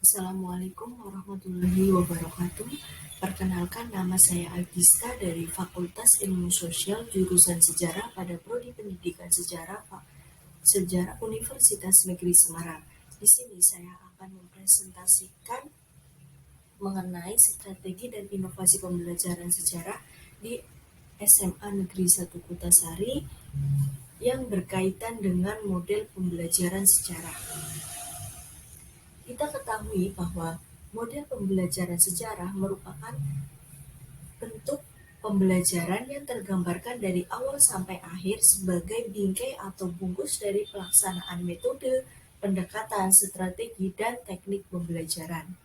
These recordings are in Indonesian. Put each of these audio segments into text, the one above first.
Assalamualaikum warahmatullahi wabarakatuh. Perkenalkan, nama saya Agista dari Fakultas Ilmu Sosial jurusan Sejarah pada Prodi Pendidikan Sejarah Universitas Negeri Semarang. Di sini saya akan mempresentasikan mengenai strategi dan inovasi pembelajaran sejarah di SMA Negeri 1 Kutasari yang berkaitan dengan model pembelajaran sejarah. Kita ketahui bahwa model pembelajaran sejarah merupakan bentuk pembelajaran yang tergambarkan dari awal sampai akhir sebagai bingkai atau bungkus dari pelaksanaan metode, pendekatan, strategi, dan teknik pembelajaran.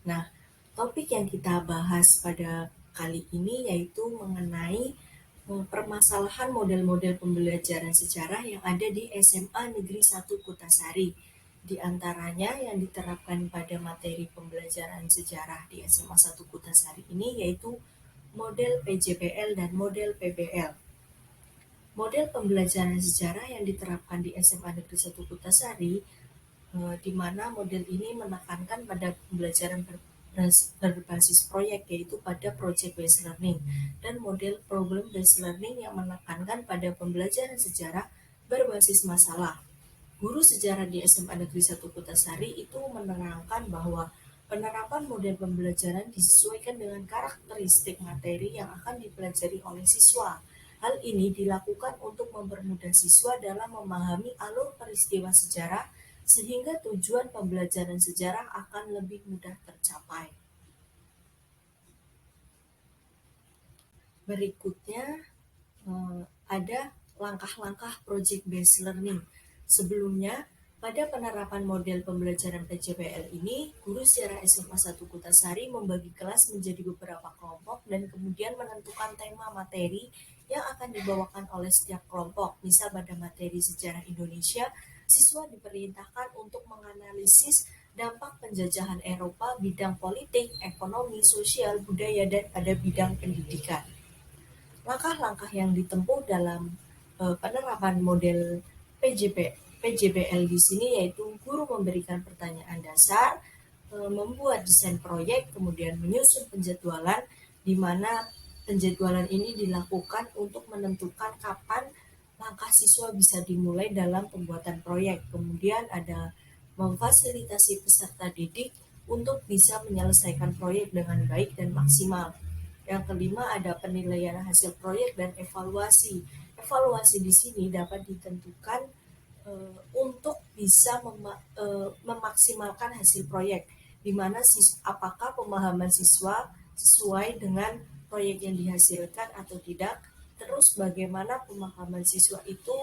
Nah, topik yang kita bahas pada kali ini yaitu mengenai permasalahan model-model pembelajaran sejarah yang ada di SMA Negeri 1 Kutasari. Di antaranya yang diterapkan pada materi pembelajaran sejarah di SMA 1 Kutasari ini yaitu model PJBL dan model PBL. Model pembelajaran sejarah yang diterapkan di SMA Negeri 1 Kutasari di mana model ini menekankan pada pembelajaran berbasis proyek, yaitu pada project based learning, dan model problem based learning yang menekankan pada pembelajaran sejarah berbasis masalah. Guru sejarah di SMA Negeri 1 Kutasari itu menerangkan bahwa penerapan model pembelajaran disesuaikan dengan karakteristik materi yang akan dipelajari oleh siswa. Hal ini dilakukan untuk mempermudah siswa dalam memahami alur peristiwa sejarah sehingga tujuan pembelajaran sejarah akan lebih mudah tercapai. Berikutnya ada langkah-langkah project based learning. Sebelumnya, pada penerapan model pembelajaran PJBL ini, guru sejarah SMA 1 Kutasari membagi kelas menjadi beberapa kelompok dan kemudian menentukan tema materi yang akan dibawakan oleh setiap kelompok. Misal pada materi sejarah Indonesia, siswa diperintahkan untuk menganalisis dampak penjajahan Eropa bidang politik, ekonomi, sosial, budaya, dan pada bidang pendidikan. Langkah-langkah yang ditempuh dalam penerapan model PJBL di sini yaitu guru memberikan pertanyaan dasar, membuat desain proyek, kemudian menyusun penjadwalan, di mana penjadwalan ini dilakukan untuk menentukan kapan langkah siswa bisa dimulai dalam pembuatan proyek. Kemudian ada memfasilitasi peserta didik untuk bisa menyelesaikan proyek dengan baik dan maksimal. Yang kelima ada penilaian hasil proyek dan evaluasi. Evaluasi di sini dapat ditentukan untuk bisa memaksimalkan hasil proyek, di mana apakah pemahaman siswa sesuai dengan proyek yang dihasilkan atau tidak, terus bagaimana pemahaman siswa itu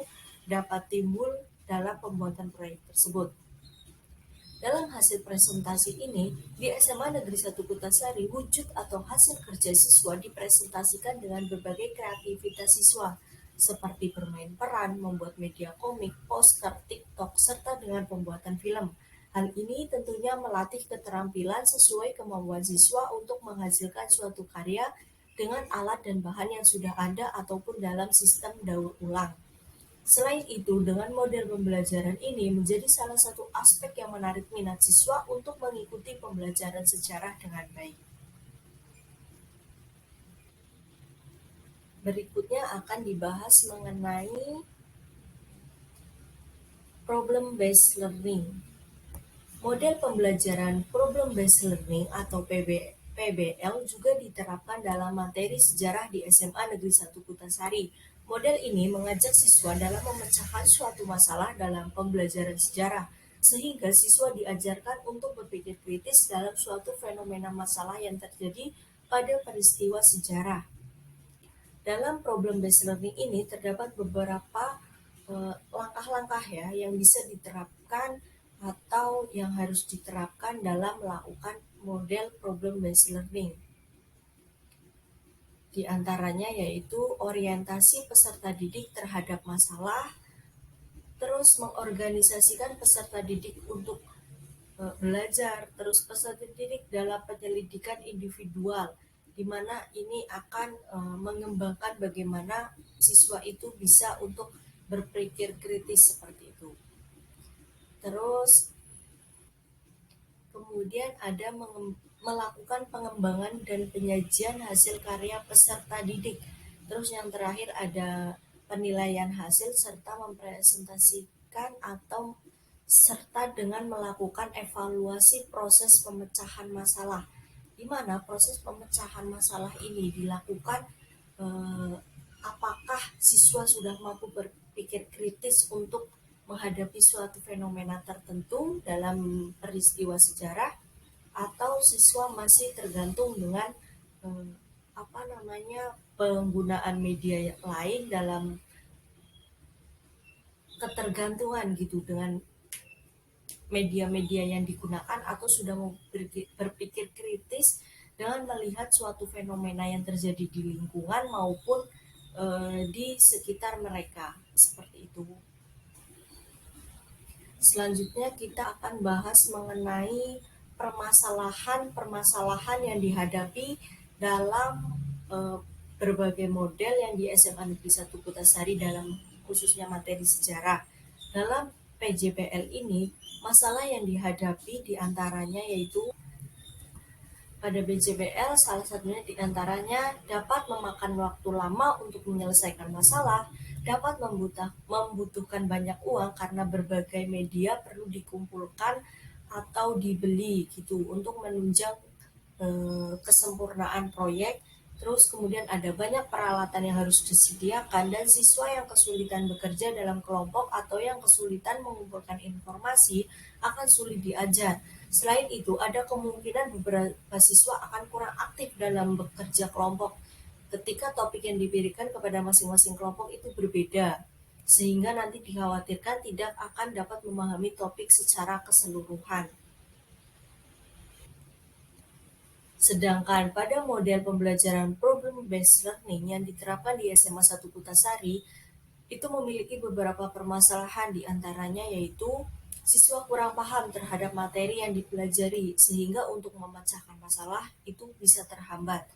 dapat timbul dalam pembuatan proyek tersebut. Dalam hasil presentasi ini, di SMA Negeri 1 Kutasari, wujud atau hasil kerja siswa dipresentasikan dengan berbagai kreativitas siswa, seperti bermain peran, membuat media komik, poster, TikTok, serta dengan pembuatan film. Hal ini tentunya melatih keterampilan sesuai kemampuan siswa untuk menghasilkan suatu karya dengan alat dan bahan yang sudah ada ataupun dalam sistem daur ulang. Selain itu, dengan model pembelajaran ini menjadi salah satu aspek yang menarik minat siswa untuk mengikuti pembelajaran sejarah dengan baik. Berikutnya akan dibahas mengenai problem based learning. Model pembelajaran problem based learning atau PBL juga diterapkan dalam materi sejarah di SMA Negeri 1 Kutasari. Model ini mengajak siswa dalam memecahkan suatu masalah dalam pembelajaran sejarah, sehingga siswa diajarkan untuk berpikir kritis dalam suatu fenomena masalah yang terjadi pada peristiwa sejarah. Dalam problem based learning ini terdapat beberapa langkah-langkah ya yang bisa diterapkan atau yang harus diterapkan dalam melakukan model problem based learning. Di antaranya yaitu orientasi peserta didik terhadap masalah, terus mengorganisasikan peserta didik untuk belajar, terus peserta didik dalam penyelidikan individual, di mana ini akan mengembangkan bagaimana siswa itu bisa untuk berpikir kritis seperti itu. Terus kemudian ada melakukan pengembangan dan penyajian hasil karya peserta didik. Terus yang terakhir ada penilaian hasil serta mempresentasikan atau serta dengan melakukan evaluasi proses pemecahan masalah, di mana proses pemecahan masalah ini dilakukan apakah siswa sudah mampu berpikir kritis untuk menghadapi suatu fenomena tertentu dalam peristiwa sejarah, atau siswa masih tergantung dengan eh, penggunaan media lain dalam ketergantungan gitu dengan media-media yang digunakan, atau sudah mau berpikir kritis dengan melihat suatu fenomena yang terjadi di lingkungan maupun di sekitar mereka seperti itu. Selanjutnya kita akan bahas mengenai permasalahan-permasalahan yang dihadapi dalam berbagai model yang di SMA Negeri 1 Kutasari dalam khususnya materi sejarah. Dalam PJPL ini, masalah yang dihadapi diantaranya yaitu pada BJPL salah satunya diantaranya dapat memakan waktu lama untuk menyelesaikan masalah, dapat membutuhkan banyak uang karena berbagai media perlu dikumpulkan atau dibeli gitu untuk menunjang kesempurnaan proyek. Terus kemudian ada banyak peralatan yang harus disediakan dan siswa yang kesulitan bekerja dalam kelompok atau yang kesulitan mengumpulkan informasi akan sulit diajar. Selain itu, ada kemungkinan beberapa siswa akan kurang aktif dalam bekerja kelompok ketika topik yang diberikan kepada masing-masing kelompok itu berbeda, sehingga nanti dikhawatirkan tidak akan dapat memahami topik secara keseluruhan. Sedangkan pada model pembelajaran problem based learning yang diterapkan di SMA 1 Kutasari, itu memiliki beberapa permasalahan, diantaranya yaitu siswa kurang paham terhadap materi yang dipelajari sehingga untuk memecahkan masalah itu bisa terhambat.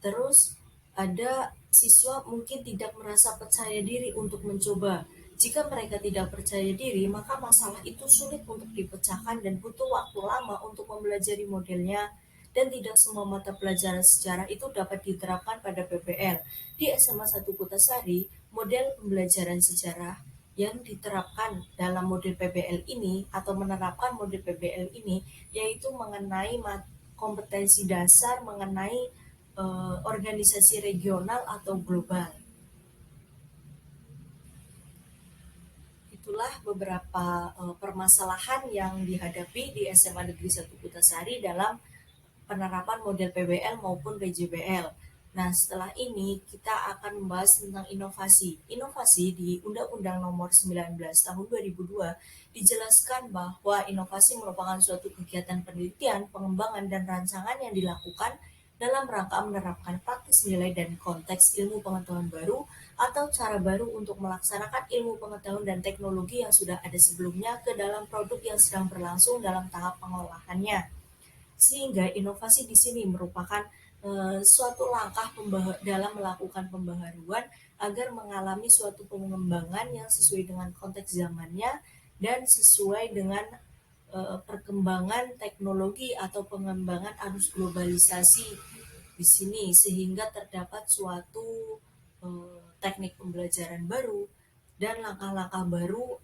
Terus ada siswa mungkin tidak merasa percaya diri untuk mencoba. Jika mereka tidak percaya diri, maka masalah itu sulit untuk dipecahkan dan butuh waktu lama untuk mempelajari modelnya, dan tidak semua mata pelajaran sejarah itu dapat diterapkan pada PBL. Di SMA 1 Kutasari, model pembelajaran sejarah yang diterapkan dalam model PBL ini atau menerapkan model PBL ini yaitu mengenai kompetensi dasar mengenai organisasi regional atau global. Itulah beberapa permasalahan yang dihadapi di SMA Negeri 1 Kutasari dalam penerapan model PBL maupun PJBL. Nah, setelah ini kita akan membahas tentang inovasi. Inovasi di Undang-Undang Nomor 19 Tahun 2002 dijelaskan bahwa inovasi merupakan suatu kegiatan penelitian, pengembangan, dan rancangan yang dilakukan dalam rangka menerapkan praktis nilai dan konteks ilmu pengetahuan baru atau cara baru untuk melaksanakan ilmu pengetahuan dan teknologi yang sudah ada sebelumnya ke dalam produk yang sedang berlangsung dalam tahap pengolahannya. Sehingga inovasi di sini merupakan suatu langkah dalam melakukan pembaharuan agar mengalami suatu pengembangan yang sesuai dengan konteks zamannya dan sesuai dengan perkembangan teknologi atau pengembangan arus globalisasi di sini, sehingga terdapat suatu teknik pembelajaran baru dan langkah-langkah baru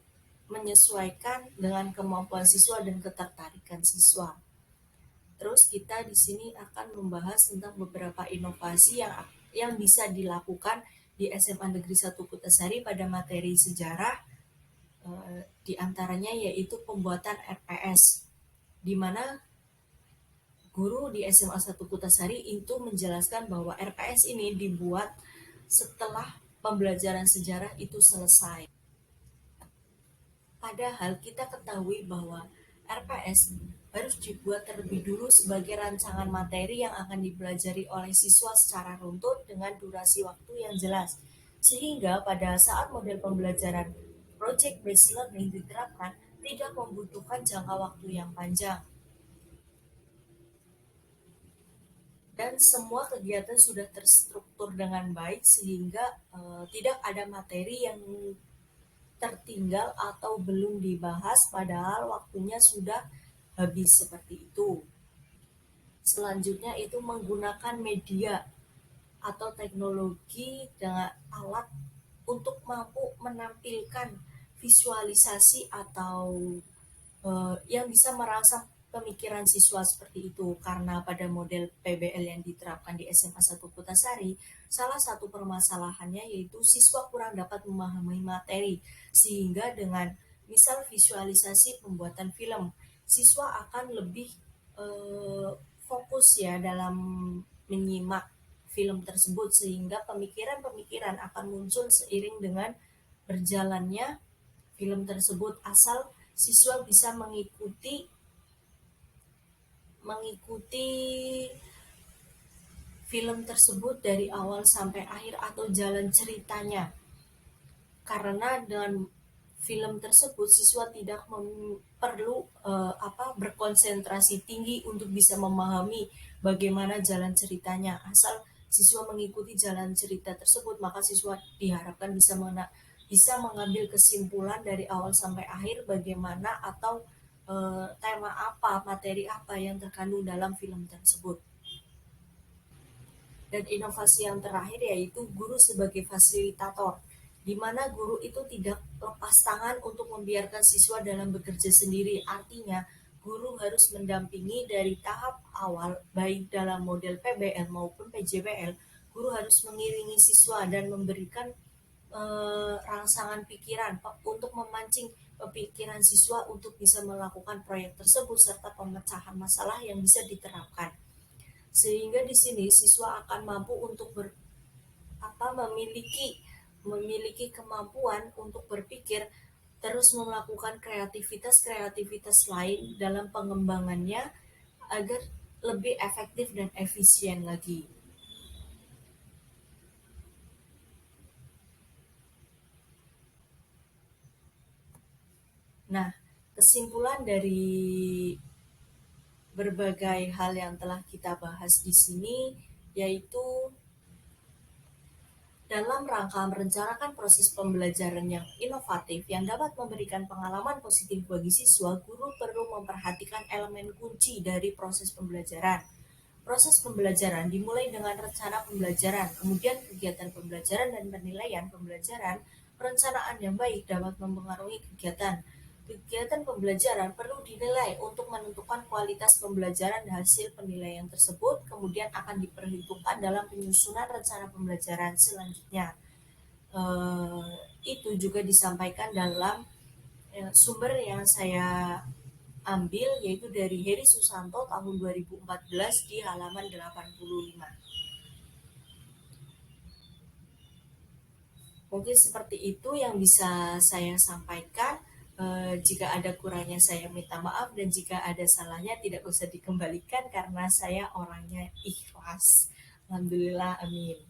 menyesuaikan dengan kemampuan siswa dan ketertarikan siswa. Terus kita di sini akan membahas tentang beberapa inovasi yang bisa dilakukan di SMA Negeri 1 Kutasari pada materi sejarah, di antaranya yaitu pembuatan RPS, di mana guru di SMA 1 Kutasari itu menjelaskan bahwa RPS ini dibuat setelah pembelajaran sejarah itu selesai. Padahal kita ketahui bahwa RPS harus dibuat terlebih dulu sebagai rancangan materi yang akan dipelajari oleh siswa secara runtut dengan durasi waktu yang jelas. Sehingga pada saat model pembelajaran project based learning diterapkan, tidak membutuhkan jangka waktu yang panjang. dan semua kegiatan sudah terstruktur dengan baik sehingga tidak ada materi yang tertinggal atau belum dibahas padahal waktunya sudah habis seperti itu. Selanjutnya itu menggunakan media atau teknologi dengan alat untuk mampu menampilkan visualisasi atau yang bisa merangsang pemikiran siswa seperti itu karena pada model PBL yang diterapkan di SMA 1 Kutasari salah satu permasalahannya yaitu siswa kurang dapat memahami materi sehingga dengan misal visualisasi pembuatan film siswa akan lebih fokus ya dalam menyimak film tersebut sehingga pemikiran-pemikiran akan muncul seiring dengan berjalannya film tersebut asal siswa bisa mengikuti film tersebut dari awal sampai akhir atau jalan ceritanya. Karena dengan film tersebut siswa tidak perlu berkonsentrasi tinggi untuk bisa memahami bagaimana jalan ceritanya. Asal siswa mengikuti jalan cerita tersebut, maka siswa diharapkan bisa mengambil kesimpulan dari awal sampai akhir bagaimana atau tema apa, materi apa yang terkandung dalam film tersebut. Dan inovasi yang terakhir yaitu guru sebagai fasilitator, di mana guru itu tidak lepas tangan untuk membiarkan siswa dalam bekerja sendiri. Artinya, guru harus mendampingi dari tahap awal, baik dalam model PBL maupun PJBL. Guru harus mengiringi siswa dan memberikan rangsangan pikiran untuk memancing pikiran siswa untuk bisa melakukan proyek tersebut serta pemecahan masalah yang bisa diterapkan. Sehingga di sini siswa akan mampu untuk memiliki kemampuan untuk berpikir terus melakukan kreativitas lain dalam pengembangannya agar lebih efektif dan efisien lagi. Nah, kesimpulan dari berbagai hal yang telah kita bahas di sini yaitu dalam rangka merencanakan proses pembelajaran yang inovatif yang dapat memberikan pengalaman positif bagi siswa, guru perlu memperhatikan elemen kunci dari proses pembelajaran. Proses pembelajaran dimulai dengan rencana pembelajaran, kemudian kegiatan pembelajaran dan penilaian pembelajaran. Perencanaan yang baik dapat mempengaruhi kegiatan. Kegiatan pembelajaran perlu dinilai untuk menentukan kualitas pembelajaran dan hasil penilaian tersebut, kemudian akan diperhitungkan dalam penyusunan rencana pembelajaran selanjutnya. Itu juga disampaikan dalam sumber yang saya ambil yaitu dari Heri Susanto tahun 2014 di halaman 85. Mungkin seperti itu yang bisa saya sampaikan. Jika ada kurangnya saya minta maaf dan jika ada salahnya tidak usah dikembalikan karena saya orangnya ikhlas. Alhamdulillah, amin.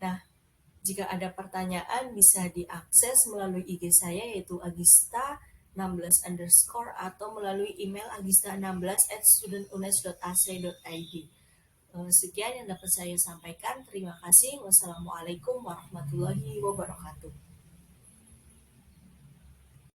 Nah, jika ada pertanyaan bisa diakses melalui IG saya yaitu agista16 underscore atau melalui email agista16@studentunes.ac.id. Sekian yang dapat saya sampaikan. Terima kasih. Wassalamualaikum warahmatullahi wabarakatuh.